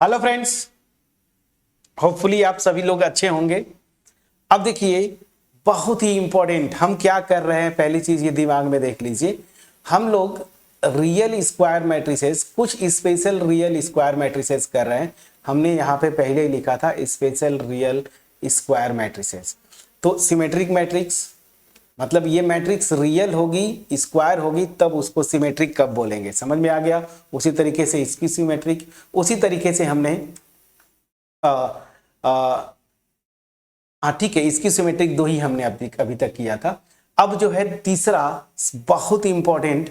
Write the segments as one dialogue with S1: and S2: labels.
S1: Hello friends, hopefully आप सभी लोग अच्छे होंगे। अब देखिए, बहुत ही इंपॉर्टेंट हम क्या कर रहे हैं, पहली चीज ये दिमाग में देख लीजिए। हम लोग रियल स्क्वायर मैट्रिसेस, कुछ स्पेशल रियल स्क्वायर मैट्रिसेस कर रहे हैं। हमने यहाँ पे पहले ही लिखा था स्पेशल रियल स्क्वायर मैट्रिसेस। तो सिमेट्रिक मैट्रिक्स मतलब ये मैट्रिक्स रियल होगी, स्क्वायर होगी, तब उसको सिमेट्रिक कब बोलेंगे, समझ में आ गया। उसी तरीके से इसकी सिमेट्रिक, उसी तरीके से हमने हाँ ठीक है, इसकी सिमेट्रिक दो ही हमने अभी तक किया था। अब जो है तीसरा बहुत इंपॉर्टेंट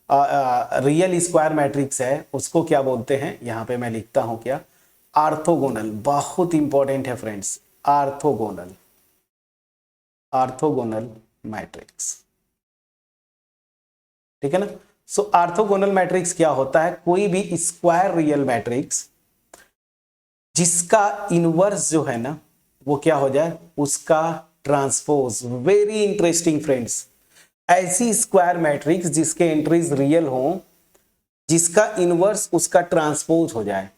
S1: रियल स्क्वायर मैट्रिक्स है, उसको क्या बोलते हैं, यहां पे मैं लिखता हूं क्या, आर्थोगोनल। बहुत इंपॉर्टेंट है फ्रेंड्स, आर्थोगोनल, आर्थोगोनल मैट्रिक्स, ठीक है ना। सो आर्थोगोनल मैट्रिक्स क्या होता है, कोई भी स्क्वायर रियल मैट्रिक्स जिसका इनवर्स जो है ना वो क्या हो जाए, उसका ट्रांसपोज। वेरी इंटरेस्टिंग फ्रेंड्स, ऐसी स्क्वायर मैट्रिक्स जिसके एंट्रीज रियल हो, जिसका इनवर्स उसका ट्रांसपोज हो जाए,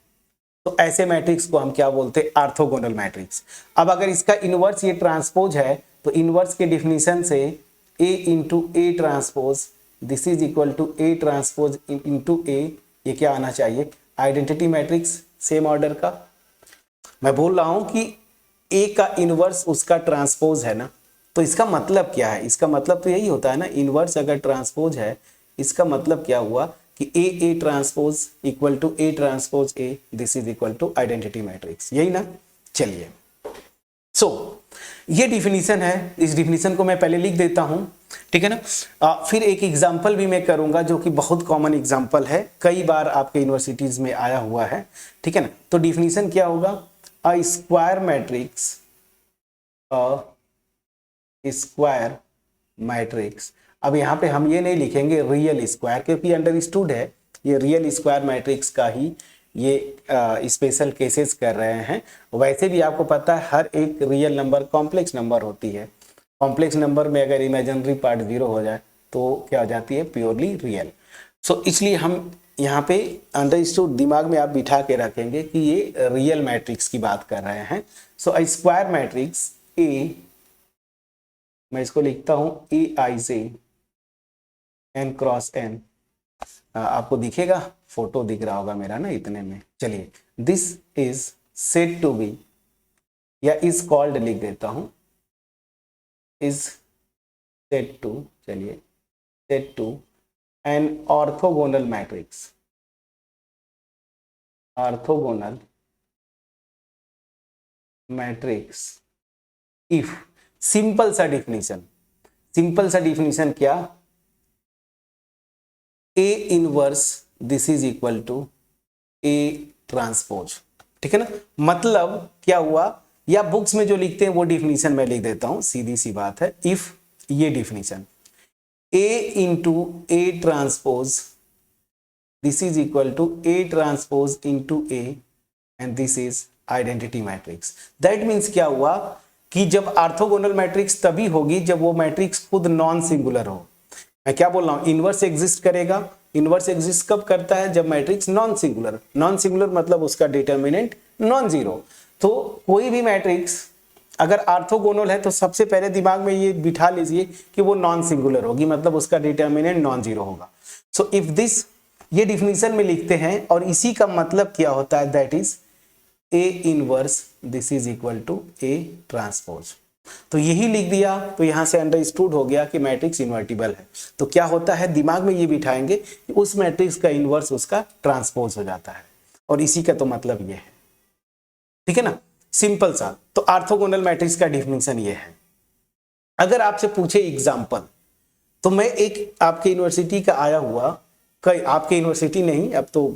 S1: तो ऐसे मैट्रिक्स को हम क्या बोलते हैं, आर्थोगोनल मैट्रिक्स। अब अगर इसका इनवर्स ये ट्रांसपोज है तो इनवर्स के डिफिनीशन से a into A transpose, this is equal to A transpose into A, ये क्या आना चाहिए, आइडेंटिटी मैट्रिक्स सेम ऑर्डर का। मैं बोल रहा हूं कि ए का इनवर्स उसका ट्रांसपोज है ना, तो इसका मतलब क्या है, इसका मतलब तो यही होता है ना, इनवर्स अगर ट्रांसपोज है, इसका मतलब क्या हुआ कि A transpose equal to A transpose A, this is equal to identity matrix, यही ना। चलिए, ये डिफिनीशन है, इस डिफिनीशन को मैं पहले लिख देता हूं, ठीक है ना। फिर एक एग्जाम्पल भी मैं करूंगा जो कि बहुत कॉमन एग्जाम्पल है, कई बार आपके यूनिवर्सिटीज में आया हुआ है, ठीक है ना। तो डिफिनीशन क्या होगा, a square matrix, a square matrix. अब यहां पे हम ये नहीं लिखेंगे रियल स्क्वायर, क्योंकि अंडरस्टूड है ये रियल स्क्वायर मैट्रिक्स का ही ये स्पेशल केसेस कर रहे हैं। वैसे भी आपको पता है हर एक रियल नंबर कॉम्प्लेक्स नंबर होती है। कॉम्प्लेक्स नंबर में अगर इमेजिनरी पार्ट 0 हो जाए तो क्या हो जाती है, प्योरली रियल। सो इसलिए हम यहाँ पे अंडरस्टूड दिमाग में आप बिठा के रखेंगे कि ये रियल मैट्रिक्स की बात कर रहे हैं। सो स्क्वायर मैट्रिक्स ए, मैं इसको लिखता हूं ए आई से एन क्रॉस एन, आपको दिखेगा, फोटो दिख रहा होगा मेरा ना इतने में। चलिए, this is said to be, या इज कॉल्ड लिख देता हूं, इज सेड टू, चलिए said to an orthogonal matrix, orthogonal matrix if, simple सा डिफिनीशन, सिंपल सा डिफिनीशन क्या, A inverse this is equal to A transpose, ठीक है ना। मतलब क्या हुआ, या बुक्स में जो लिखते हैं वो डिफिनीशन मैं लिख देता हूं, सीधी सी बात है। इफ, ये definition, A into A transpose this is equal to A transpose into A, and this is identity matrix. That means क्या हुआ कि जब ऑर्थोगोनल मैट्रिक्स तभी होगी जब वो मैट्रिक्स खुद नॉन सिंगुलर हो। मैं क्या बोल रहा हूं, इनवर्स एग्जिस्ट करेगा। इनवर्स एग्जिस्ट कब करता है, जब matrix non singular, non singular मतलब उसका डिटर्मिनेंट नॉन जीरो। तो कोई भी मैट्रिक्स अगर ऑर्थोगोनल है तो सबसे पहले दिमाग में ये बिठा लीजिए कि वो नॉन सिंगुलर होगी, मतलब उसका डिटर्मिनेंट नॉन जीरो होगा। सो इफ दिस, ये डिफिनीशन में लिखते हैं, और इसी का मतलब क्या होता है, that is A inverse this is equal to A transpose. तो यही लिख दिया, तो यहां से अंडरस्टूड हो गया कि मैट्रिक्स इन्वर्टिबल है। तो क्या होता है, दिमाग में ये बिठाएंगे कि उस मैट्रिक्स का इनवर्स उसका ट्रांसपोज हो जाता है, और इसी का तो मतलब ये है, ठीक है ना, सिंपल सा। तो ऑर्थोगोनल मैट्रिक्स का डिफिनीशन ये है। अगर आपसे पूछे एग्जाम्पल, तो मैं एक आपके यूनिवर्सिटी का आया हुआ, कई आपके यूनिवर्सिटी नहीं, अब तो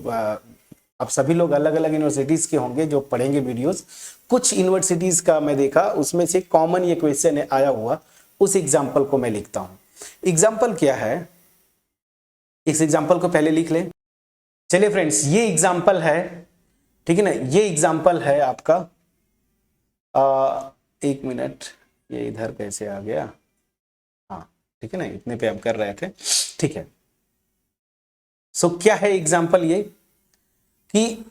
S1: आप सभी लोग अलग अलग यूनिवर्सिटीज के होंगे जो पढ़ेंगे वीडियोस, कुछ यूनिवर्सिटीज का मैं देखा, उसमें से कॉमन ये क्वेश्चन है आया हुआ, उस एग्जाम्पल को मैं लिखता हूं। एग्जाम्पल क्या है, इस एग्जाम्पल को पहले लिख लें। चलिए फ्रेंड्स, ये एग्जाम्पल है, ठीक है ना, ये एग्जाम्पल है आपका, एक मिनट, ये इधर कैसे आ गया, हाँ ठीक है ना, इतने पे हम कर रहे थे, ठीक है। सो क्या है एग्जाम्पल, ये कि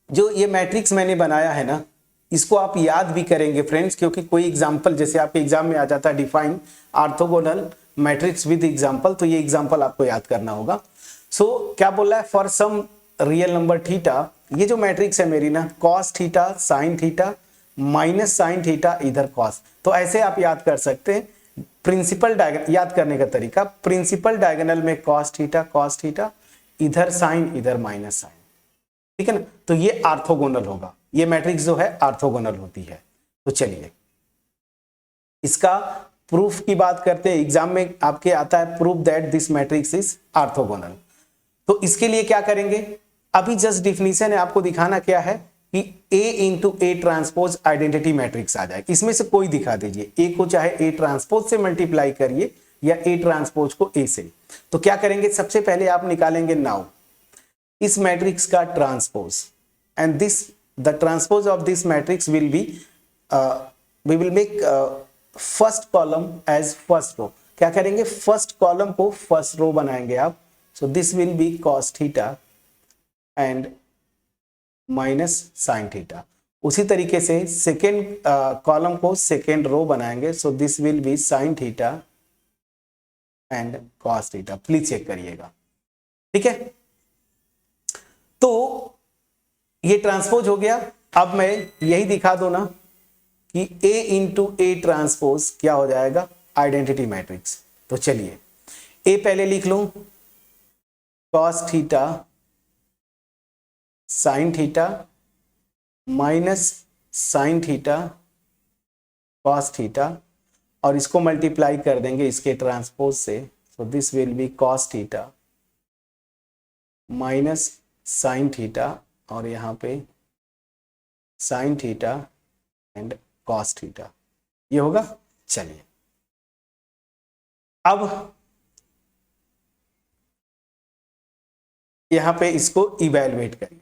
S1: जो ये मैट्रिक्स मैंने बनाया है ना, इसको आप याद भी करेंगे फ्रेंड्स, क्योंकि कोई एग्जाम्पल जैसे आपके एग्जाम में आ जाता है define orthogonal matrix with example, तो ये एग्जाम्पल आपको याद करना होगा। सो क्या बोल रहा है, for some real number theta, ये जो मैट्रिक्स है मेरी ना, cos theta sine theta minus sine theta इधर कॉस, तो ऐसे आप याद कर सकते हैं। प्रिंसिपल डायगोनल याद करने का तरीका, प्रिंसिपल डायगोनल में कॉस थीटा इधर साइन इधर माइनस साइन, ठीक है ना, तो ये ऑर्थोगोनल होगा। ये मैट्रिक्स जो है ऑर्थोगोनल होती है। तो चलिए इसका प्रूफ की बात करते हैं। एग्जाम में आपके आता है proof that this matrix is orthogonal. तो इसके लिए क्या करेंगे, अभी जस्ट डिफिनीशन है, आपको दिखाना क्या है कि A into A transpose identity matrix आ जाए। इसमें से कोई दिखा दीजिए, A को चाहे A ट्रांसपोज से मल्टीप्लाई करिए या A ट्रांसपोज को A से। तो क्या करेंगे, सबसे पहले आप निकालेंगे नाउ इस मैट्रिक्स का transpose, and this the transpose of this matrix will be we will make first column as first row. क्या करेंगे, फर्स्ट कॉलम को फर्स्ट रो बनाएंगे आप। So this will be cos theta and minus sine theta. उसी तरीके से second column को second row बनाएंगे। So this will be sine theta and cos theta. Please check करिएगा, ठीक है। तो ये ट्रांसपोज हो गया। अब मैं यही दिखा दो ना कि A इंटू ए ट्रांसपोज क्या हो जाएगा, आइडेंटिटी मैट्रिक्स। तो चलिए A पहले लिख लूं, cos theta sine theta minus sine theta cos theta, और इसको मल्टीप्लाई कर देंगे इसके ट्रांसपोज से। सो this will be cos theta minus sine theta, और यहां पे sign theta and cos theta, ये होगा। चलिए अब यहां पे इसको इवैल्यूएट करिए।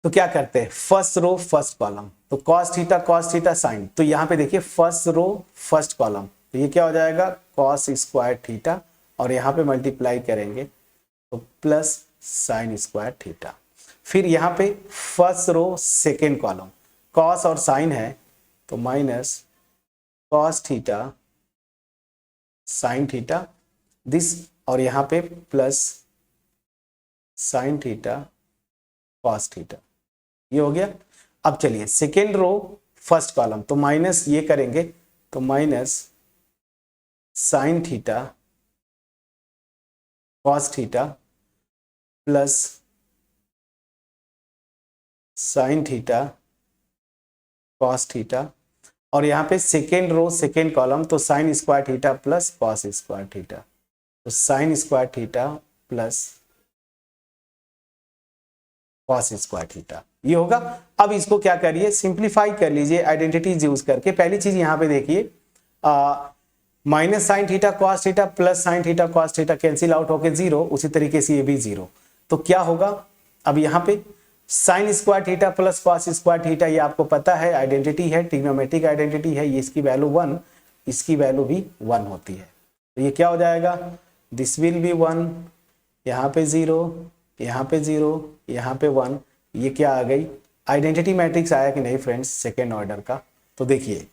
S1: तो क्या करते हैं, फर्स्ट रो फर्स्ट कॉलम, तो कॉस थीटा साइन, तो यहां पे देखिए फर्स्ट रो फर्स्ट कॉलम, तो ये क्या हो जाएगा, कॉस स्क्वायर थीटा, और यहां पे मल्टीप्लाई करेंगे तो प्लस साइन स्क्वायर थीटा। फिर यहां पे first row second column, cos और साइन है तो minus cos theta sine theta this, और यहां पे plus sine theta cos theta, ये हो गया। अब चलिए सेकेंड रो फर्स्ट कॉलम, तो माइनस ये करेंगे तो minus sine theta cos theta plus sine theta cos theta, और यहां पे सेकेंड रो सेकेंड कॉलम, तो sine square theta plus cos square theta, तो sine square theta plus cos square theta, ये होगा। अब इसको क्या करिए, सिंप्लीफाई कर लीजिए आइडेंटिटीज यूज करके। पहली चीज यहां पे देखिए, minus sine theta cos theta plus sine theta cos theta cancel out होके जीरो, उसी तरीके से ये भी जीरो। तो क्या होगा, अब यहां पे sign square theta plus cos square theta, ये आपको पता है आइडेंटिटी है, ट्रिग्नोमेट्रिक आइडेंटिटी है, ये इसकी वैल्यू 1, इसकी वैल्यू भी 1 होती है। तो ये क्या हो जाएगा, दिस विल बी 1, यहाँ पे 0, यहाँ पे 0, यहाँ पे 1, ये क्या आ गई, आइडेंटिटी मैट्रिक्स आया कि नहीं फ्रेंड्स, सेकेंड ऑर्डर का। तो देखिए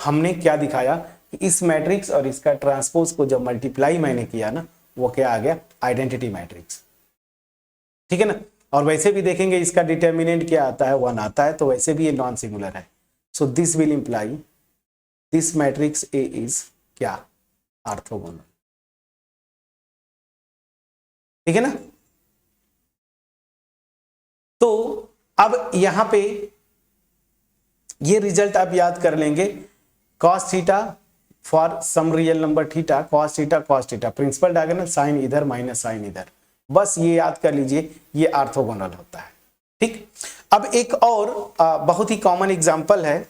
S1: हमने क्या दिखाया कि इस मैट्रिक्स और इसका ट्रांसपोज को जब मल्टीप्लाई मैंने किया ना, वो क्या आ गया, आइडेंटिटी मैट्रिक्स, ठीक है ना। और वैसे भी देखेंगे इसका डिटर्मिनेंट क्या आता है, 1 आता है, तो वैसे भी ये नॉन सिंगुलर है। सो this will imply this matrix A is क्या, ऑर्थोगोनल, ठीक है ना। तो अब यहां पे ये रिजल्ट आप याद कर लेंगे, cos theta for some real number theta, cos theta principal diagonal, sine इधर माइनस साइन इधर, बस ये याद कर लीजिए, ये ऑर्थोगोनल होता है, ठीक। अब एक और बहुत ही कॉमन एग्जांपल है,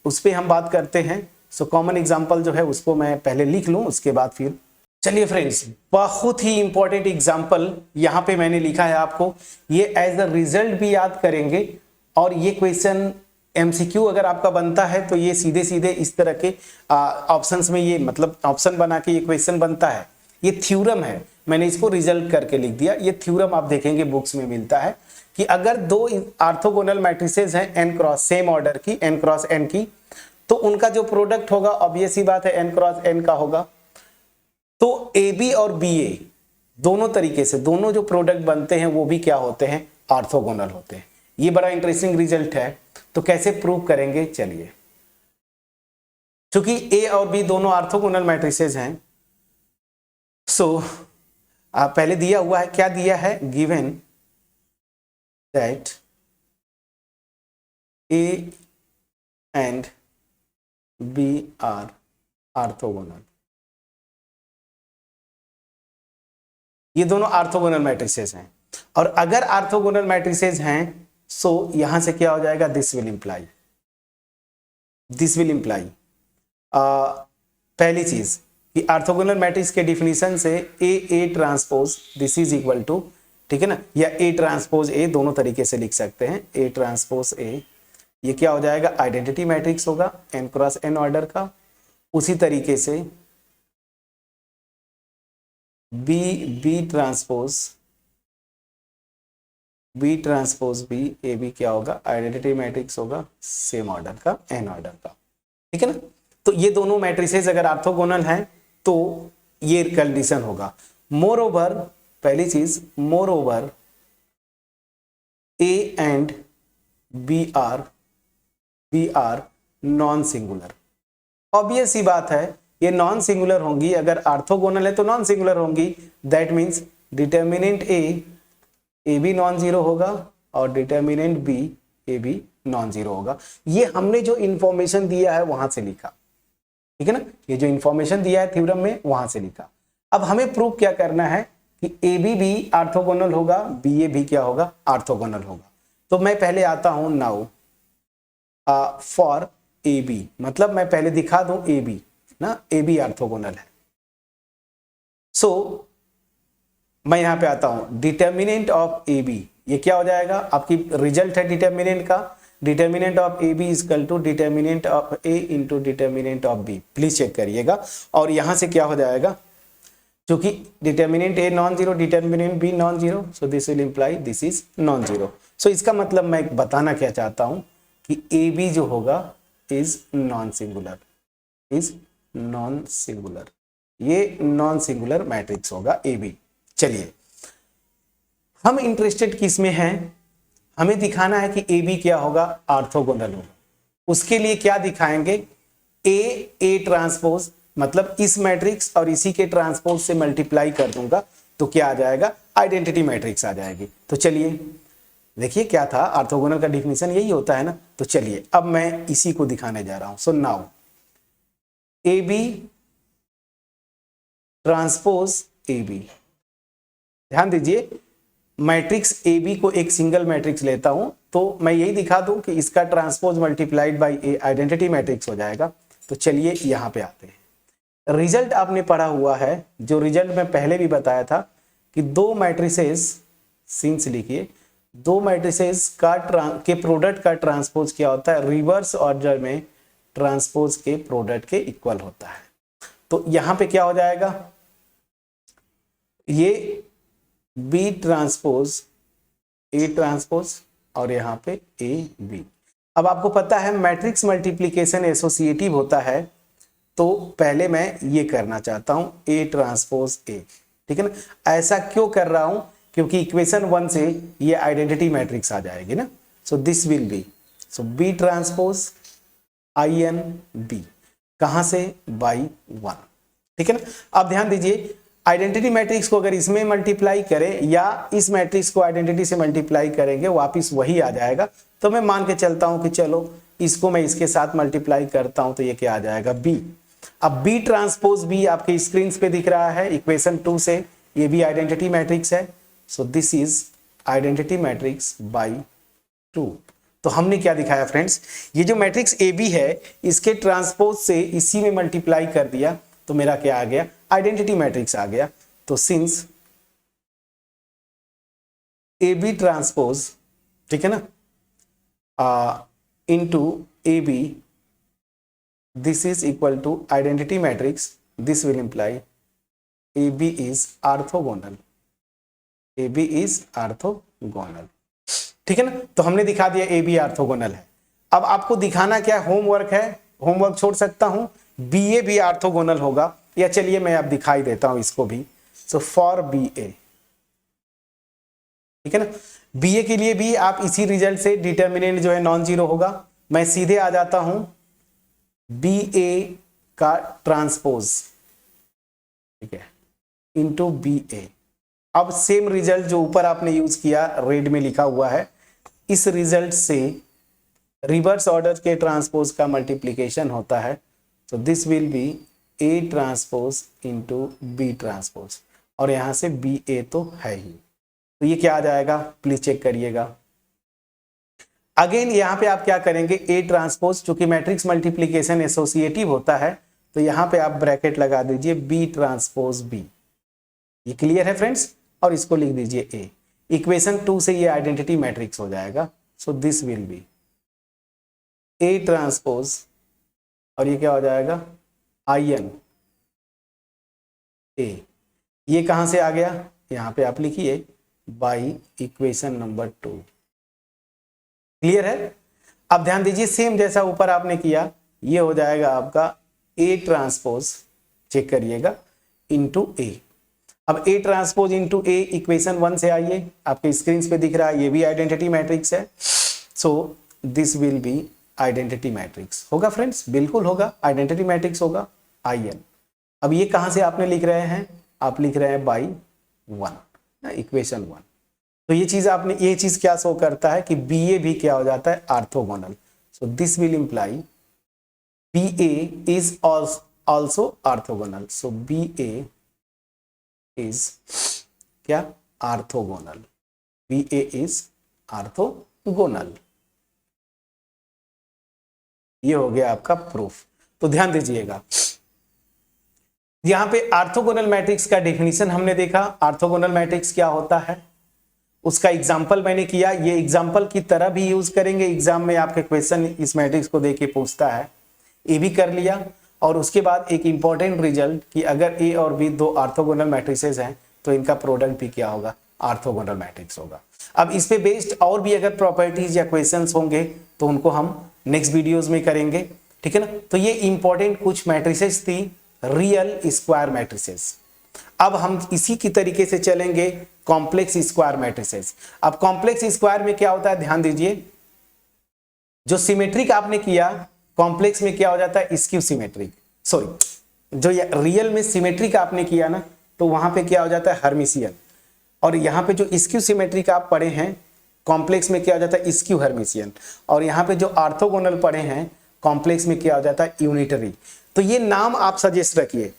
S1: उस पर हम बात करते हैं। सो कॉमन एग्जांपल जो है उसको मैं पहले लिख लूं, उसके बाद फिर चलिए फ्रेंड्स, बहुत ही इंपॉर्टेंट एग्जांपल यहां पे मैंने लिखा है आपको, ये एज द रिजल्ट भी याद करेंगे। और ये क्वेश्चन एमसीक्यू अगर आपका बनता है तो ये सीधे सीधे इस तरह के ऑप्शंस में, ये मतलब ऑप्शन बना के ये क्वेश्चन बनता है। ये थ्योरम है, मैंने इसको रिजल्ट करके लिख दिया। ये थ्योरम आप देखेंगे बुक्स में मिलता है कि अगर दो ऑर्थोगोनल मैट्रिसेस हैं n क्रॉस सेम ऑर्डर की n क्रॉस n की, तो उनका जो प्रोडक्ट होगा ऑब्वियस ही बात है n क्रॉस n का होगा। तो AB और BA दोनों तरीके से दोनों जो प्रोडक्ट बनते हैं वो भी क्या होते हैं, ऑर्थोगोनल होते हैं। ये बड़ा इंटरेस्टिंग रिजल्ट है। तो कैसे प्रूव करेंगे, चलिए। क्योंकि A और B दोनों ऑर्थोगोनल मैट्रिसेस हैं, सो पहले दिया हुआ है, क्या दिया है, given that A and B are orthogonal. ये दोनों ऑर्थोगोनल मैट्रिसेस हैं, और अगर ऑर्थोगोनल मैट्रिसेस हैं सो यहां से क्या हो जाएगा, दिस विल इंप्लाई पहली चीज कि ऑर्थोगोनल मैट्रिक्स के डिफिनीशन से A transpose this is equal to, ठीक है ना, या ए ट्रांसपोज ए दोनों तरीके से लिख सकते हैं। ए ट्रांसपोज ए ये क्या हो जाएगा, आइडेंटिटी मैट्रिक्स होगा n क्रॉस n ऑर्डर का। उसी तरीके से B transpose B A B क्या होगा, आइडेंटिटी मैट्रिक्स होगा सेम ऑर्डर का n ऑर्डर का, ठीक है ना। तो ये दोनों मैट्रिसेस अगर ऑर्थोगोनल हैं तो ये कंडीशन होगा। मोर ओवर, पहली चीज, moreover A and B are non singular. Obvious सी बात है ये नॉन सिंगुलर होंगी, अगर ऑर्थोगोनल है तो नॉन सिंगुलर होंगी। That means determinant A B non zero होगा और determinant B A B non zero होगा। ये हमने जो इंफॉर्मेशन दिया है वहां से लिखा, ठीक है ना, ये जो इंफॉर्मेशन दिया है थ्योरम में वहां से लिखा। अब हमें प्रूव क्या करना है कि ए बी भी ऑर्थोगोनल होगा, बी ए भी क्या होगा, ऑर्थोगोनल होगा। तो मैं पहले आता हूं नाउ फॉर ए बी, मतलब मैं पहले दिखा दूं ए बी ना, ए बी ऑर्थोगोनल है। सो मैं यहां पे आता हूं, डिटर्मिनेंट ऑफ ए बी ये क्या हो जाएगा, आपकी रिजल्ट है डिटर्मिनेंट का, determinant of A B is equal to determinant of A into determinant of B. Please check करिएगा। और यहां से क्या हो जाएगा, क्योंकि determinant A non zero, determinant B non zero, so this will imply this is non zero. So इसका मतलब मैं बताना क्या चाहता हूं कि ए बी जो होगा इज नॉन सिंगुलर, ये नॉन सिंगुलर मैट्रिक्स होगा ए बी। चलिए, हम इंटरेस्टेड किस में हैं, हमें दिखाना है कि ए बी क्या होगा, ऑर्थोगोनल होगा। उसके लिए क्या दिखाएंगे, ए ट्रांसपोज, मतलब इस मैट्रिक्स और इसी के ट्रांसपोज से मल्टीप्लाई कर दूंगा तो क्या आ जाएगा, आइडेंटिटी मैट्रिक्स आ जाएगी। तो चलिए देखिए क्या था, ऑर्थोगोनल का डिफिनीशन यही होता है ना। तो चलिए अब मैं इसी को दिखाने जा रहा हूं। So now A B transpose A B, ध्यान दीजिए, मैट्रिक्स ए बी को एक सिंगल मैट्रिक्स लेता हूं तो मैं यही दिखा दूं कि इसका transpose multiplied by A identity matrix हो जाएगा। तो चलिए यहां पे आते हैं। रिजल्ट आपने पढ़ा हुआ है, जो रिजल्ट मैं पहले भी बताया था कि दो मैट्रिसेस, सिंस लिखिए, दो मैट्रिसेस के प्रोडक्ट का ट्रांसपोज क्या होता है, रिवर्स ऑर्डर में ट्रांसपोज के प्रोडक्ट के इक्वल होता है। तो यहां पे क्या हो जाएगा, ये बी ट्रांसपोज ए ट्रांसपोज और यहां पे ए बी। अब आपको पता है मैट्रिक्स मल्टीप्लिकेशन एसोसिएटिव होता है, तो पहले मैं ये करना चाहता हूं ए ट्रांसपोज ए, ठीक है ना। ऐसा क्यों कर रहा हूं, क्योंकि इक्वेशन 1 से ये आइडेंटिटी मैट्रिक्स आ जाएगी ना। So this will be, so B transpose I N B, कहां से, बाई 1, ठीक है ना। अब ध्यान दीजिए, आइडेंटिटी मैट्रिक्स को अगर इसमें मल्टीप्लाई करें या इस मैट्रिक्स को आइडेंटिटी से मल्टीप्लाई करेंगे वापिस वही आ जाएगा। तो मैं मान के चलता हूं कि चलो इसको मैं इसके साथ मल्टीप्लाई करता हूं तो ये क्या आ जाएगा, बी। अब बी ट्रांसपोज बी आपके स्क्रीन पे दिख रहा है इक्वेशन 2 से, ये भी आइडेंटिटी मैट्रिक्स है। So this is identity matrix by 2। तो हमने क्या दिखाया फ्रेंड्स, ये जो मैट्रिक्स ए बी है इसके ट्रांसपोज से इसी में मल्टीप्लाई कर दिया तो मेरा क्या आ गया, आइडेंटिटी मैट्रिक्स आ गया। तो सिंस ए बी ट्रांसपोज, ठीक है ना, into A B, this is equal to identity matrix, this will imply A B is orthogonal, A B is orthogonal. ठीक है ना। तो हमने दिखा दिया ए बी ऑर्थोगोनल है। अब आपको दिखाना क्या होमवर्क है, होमवर्क छोड़ सकता हूं, बी ए भी ऑर्थोगोनल होगा, या चलिए मैं अब दिखाई देता हूं इसको भी। सो फॉर बी ए, ठीक है ना, बी ए के लिए भी आप इसी रिजल्ट से डिटर्मिनेंट जो है नॉन जीरो होगा। मैं सीधे आ जाता हूं बी ए का ट्रांसपोज, ठीक है, इंटू बी ए। अब सेम रिजल्ट जो ऊपर आपने यूज किया रेड में लिखा हुआ है, इस रिजल्ट से रिवर्स ऑर्डर के ट्रांसपोज का मल्टीप्लीकेशन होता है। तो this will be A transpose into B transpose, और यहां से बी ए तो है ही, तो ये क्या आ जाएगा प्लीज चेक करिएगा। अगेन यहां पे आप क्या करेंगे, ए ट्रांसपोज, चूंकि मैट्रिक्स मल्टीप्लीकेशन एसोसिएटिव होता है, तो यहां पे आप ब्रैकेट लगा दीजिए बी ट्रांसपोज बी। ये क्लियर है फ्रेंड्स, और इसको लिख दीजिए ए। इक्वेशन 2 से ये आइडेंटिटी मैट्रिक्स हो जाएगा। सो this will be A transpose, और ये क्या हो जाएगा आई एन ए। ये कहां से आ गया, यहां पे आप लिखिए बाई इक्वेशन नंबर 2। क्लियर है। अब ध्यान दीजिए सेम जैसा ऊपर आपने किया, ये हो जाएगा आपका ए ट्रांसपोज, चेक करिएगा, इंटू ए। अब ए ट्रांसपोज इंटू ए इक्वेशन 1 से आइए, आपके स्क्रीन पे दिख रहा है, ये भी आइडेंटिटी मैट्रिक्स है। सो this will B identity matrix होगा फ्रेंड्स, बिल्कुल होगा, आइडेंटिटी मैट्रिक्स होगा आई एन। अब ये कहां से आपने लिख रहे हैं, आप लिख रहे हैं बाई 1, इक्वेशन 1। तो ये चीज आपने, ये चीज क्या शो करता है कि बी ए भी क्या हो जाता है orthogonal. So this will imply B A is also orthogonal. So B A is क्या orthogonal, B A is orthogonal. ये हो गया आपका प्रूफ। तो ध्यान दीजिएगा, यहां पे ऑर्थोगोनल मैट्रिक्स का डेफिनेशन हमने देखा। ऑर्थोगोनल मैट्रिक्स क्या होता है, उसका एग्जाम्पल मैंने किया, ये एग्जाम्पल की तरह भी यूज करेंगे एग्जाम में, आपके क्वेश्चन इस मैट्रिक्स को देके पूछता है, ये भी कर लिया। और उसके बाद एक इंपॉर्टेंट रिजल्ट कि अगर ए और बी दो ऑर्थोगोनल मैट्रिसेस हैं तो इनका प्रोडक्ट भी क्या होगा, ऑर्थोगोनल मैट्रिक्स होगा। अब इस पे बेस्ड और भी अगर प्रॉपर्टीज या क्वेश्चंस होंगे तो उनको हम नेक्स्ट वीडियोस में करेंगे, ठीक है ना। तो ये इंपॉर्टेंट कुछ मैट्रिसेस थी, रियल स्क्वायर मैट्रिसेस। अब हम इसी की तरीके से चलेंगे कॉम्प्लेक्स स्क्वायर मैट्रिसेस। अब कॉम्प्लेक्स स्क्वायर में क्या होता है, ध्यान दीजिए, जो सिमेट्रिक आपने किया कॉम्प्लेक्स में क्या हो जाता है स्क्यू सिमेट्रिक, सॉरी जो रियल में सिमेट्रिक आपने किया ना, तो वहां पे क्या हो जाता है हर्मिशियन। और यहाँ पे जो स्क्यू सिमेट्रिक आप पढ़े हैं कॉम्प्लेक्स में क्या हो जाता है स्क्यू हर्मिशियन। और यहाँ पे जो ऑर्थोगोनल पढ़े हैं कॉम्प्लेक्स में क्या हो जाता है यूनिटरी। तो ये नाम आप सजेस्ट रखिए,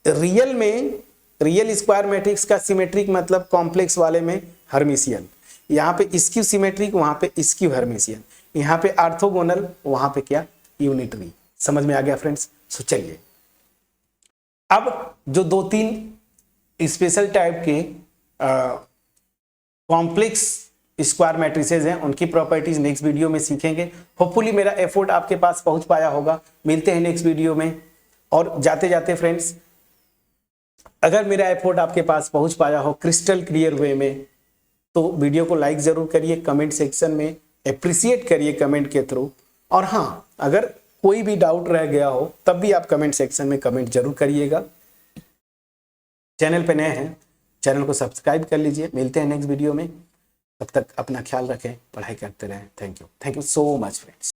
S1: रियल में रियल स्क्वायर मैट्रिक्स का सिमेट्रिक मतलब कॉम्प्लेक्स वाले में हर्मिशियन, यहाँ पे स्क्यू सिमेट्रिक वहां पे स्क्यू हर्मिशियन, यहाँ पे ऑर्थोगोनल वहां पे क्या यूनिटरी। समझ में आ गया फ्रेंड्स। सो चलिए अब जो 2-3 स्पेशल टाइप के कॉम्प्लेक्स स्क्वायर मैट्रिसेस हैं उनकी प्रॉपर्टीज नेक्स्ट वीडियो में सीखेंगे। होपफुली मेरा एफर्ट आपके पास पहुंच पाया होगा। मिलते हैं नेक्स्ट वीडियो में। और जाते जाते फ्रेंड्स, अगर मेरा एफर्ट आपके पास पहुंच पाया हो क्रिस्टल क्लियर वे में, तो वीडियो को लाइक जरूर करिए, कमेंट सेक्शन में अप्रिशिएट करिए कमेंट के थ्रू। और हाँ, अगर कोई भी डाउट रह गया हो तब भी आप कमेंट सेक्शन में कमेंट जरूर करिएगा। चैनल पे नए हैं, चैनल को सब्सक्राइब कर लीजिए। मिलते हैं नेक्स्ट वीडियो में, तब तक अपना ख्याल रखें, पढ़ाई करते रहें। Thank you so much friends.